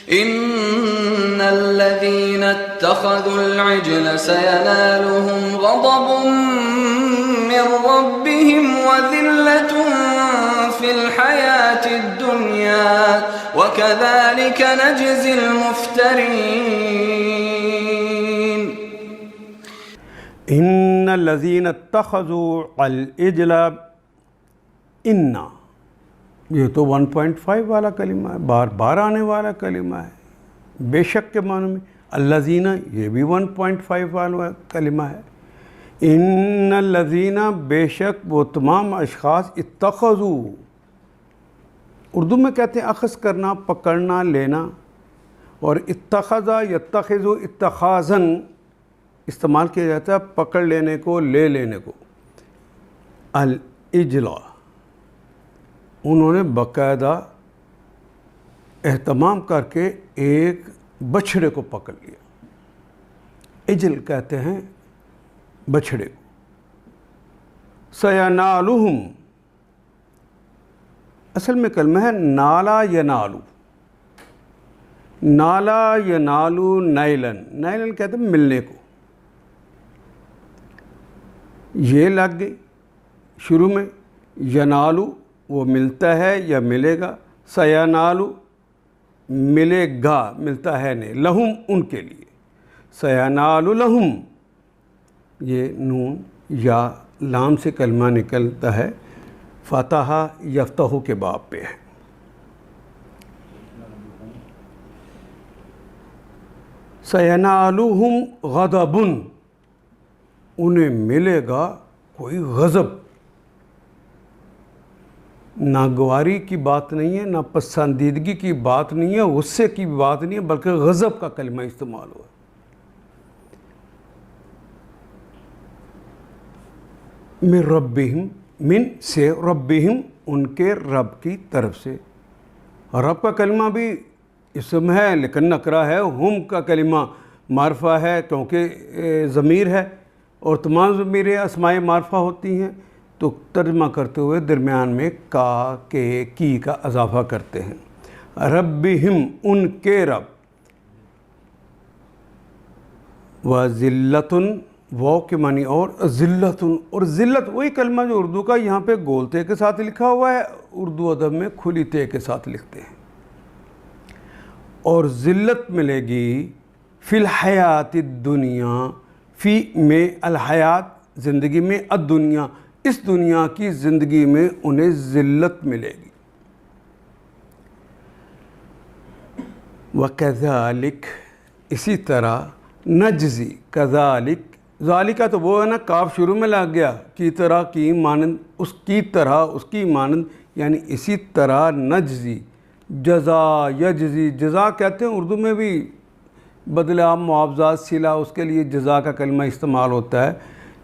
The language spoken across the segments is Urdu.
إن الذين اتخذوا العجل سينالهم غضب من ربهم وذلة في الحياة الدنيا وكذلك نجزي المفترين. ان الذين اتخذوا العجل، ان یہ تو 1.5 والا کلمہ ہے، بار بار آنے والا کلمہ ہے. بے شک کے معنی میں الذین، یہ بھی 1.5 والا کلمہ ہے. ان الذین، بے شک وہ تمام اشخاص، اتخذوا، اردو میں کہتے ہیں اخذ کرنا، پکڑنا، لینا، اور اتخذا یتخذ اتخاذن استعمال کیا جاتا ہے پکڑ لینے کو، لے لینے کو. العجلہ، انہوں نے باقاعدہ اہتمام کر کے ایک بچھڑے کو پکڑ لیا. عجل کہتے ہیں بچھڑے کو. سینالہم، اصل میں کلمہ ہے نالا ینالو. نالا ینالو نیلن، نیلن کہتے ہیں ملنے کو. یہ لگ گئی شروع میں. ینالو وہ ملتا ہے یا ملے گا. سینالو ملے گا، ملتا ہے نہیں. لہم ان کے لیے. سینالو لہم، یہ نون یا لام سے کلمہ نکلتا ہے، فتح یفتح کے باب پہ ہے. سینالہم غضب، انہیں ملے گا کوئی غضب. ناگواری کی بات نہیں ہے، نہ پسندیدگی کی بات نہیں ہے، غصے کی بات نہیں ہے، بلکہ غضب کا کلمہ استعمال ہوا. من ربہم، من سے، ربہم ان کے رب کی طرف سے. رب کا کلمہ بھی اسم ہے لیکن نکرہ ہے. ہم کا کلمہ معرفہ ہے کیونکہ ضمیر ہے، اور تمام ضمیریں اسماء معرفہ ہوتی ہیں، تو ترجمہ کرتے ہوئے درمیان میں کا، کے، کی کا اضافہ کرتے ہیں. ربہم ان کے رب. وذلۃ، واو کے معنی اور، ذلۃ، اور ذلت وہی کلمہ جو اردو کا یہاں پہ گول تے کے ساتھ لکھا ہوا ہے، اردو ادب میں کھلی تے کے ساتھ لکھتے ہیں. اور ذلت ملے گی فی الحیات الدنیا، فی میں الحیات زندگی میں، الدنیا اس دنیا کی زندگی میں انہیں ذلت ملے گی. وَكَذَلِكَ، اسی طرح، نجزی، کذالک، ذالکہ تو وہ ہے نا کاف شروع میں لگ گیا، کی طرح، کی مانند، اس کی طرح، اس کی مانند، یعنی اسی طرح نجزی، جزا، یجزی. جزا کہتے ہیں اردو میں بھی بدلہ، معاوضہ، صلہ، اس کے لیے جزا کا کلمہ استعمال ہوتا ہے.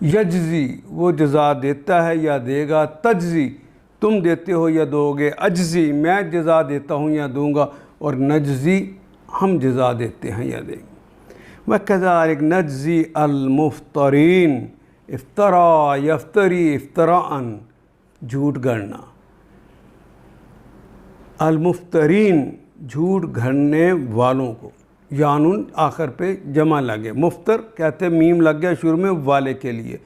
یجزی وہ جزا دیتا ہے یا دے گا. تجزی تم دیتے ہو یا دو گے. اجزی میں جزا دیتا ہوں یا دوں گا. اور نجزی ہم جزا دیتے ہیں یا دیں گے. وَكَذَلِكَ نَجْزِي الْمُفْتَرِينَ، افطرا، یفتری، افتراءً جھوٹ گھڑنا. المفترین جھوٹ گھڑنے والوں کو، یانون آخر پہ جمع لگے. مفتر کہتے میم لگ گیا شروع میں والے کے لیے،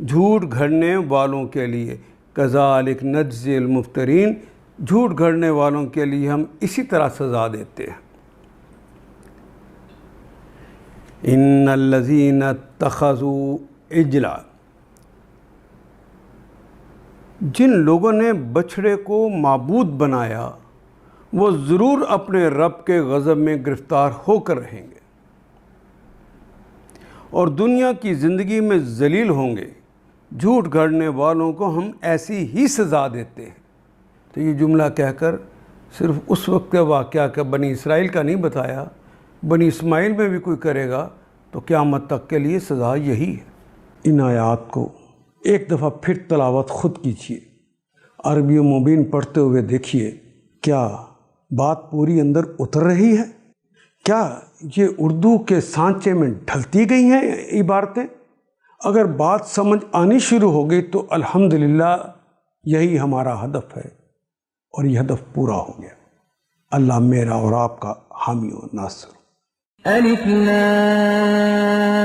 جھوٹ گھڑنے والوں کے لیے. کذالک نجزی المفترین، جھوٹ گھڑنے والوں کے لیے ہم اسی طرح سزا دیتے ہیں. ان الذین اتخذوا عجلا، جن لوگوں نے بچھڑے کو معبود بنایا وہ ضرور اپنے رب کے غضب میں گرفتار ہو کر رہیں گے اور دنیا کی زندگی میں ذلیل ہوں گے. جھوٹ گھڑنے والوں کو ہم ایسی ہی سزا دیتے ہیں. تو یہ جملہ کہہ کر صرف اس وقت کا واقعہ کہ بنی اسرائیل کا نہیں بتایا، بنی اسماعیل میں بھی کوئی کرے گا تو قیامت تک کے لیے سزا یہی ہے. ان آیات کو ایک دفعہ پھر تلاوت خود کیجیے، عربی مبین پڑھتے ہوئے دیکھیے کیا بات پوری اندر اتر رہی ہے. کیا یہ اردو کے سانچے میں ڈھلتی گئی ہیں عبارتیں؟ اگر بات سمجھ آنی شروع ہو گئی تو الحمدللہ یہی ہمارا ہدف ہے اور یہ ہدف پورا ہو گیا. اللہ میرا اور آپ کا حامی و ناصر. الف لام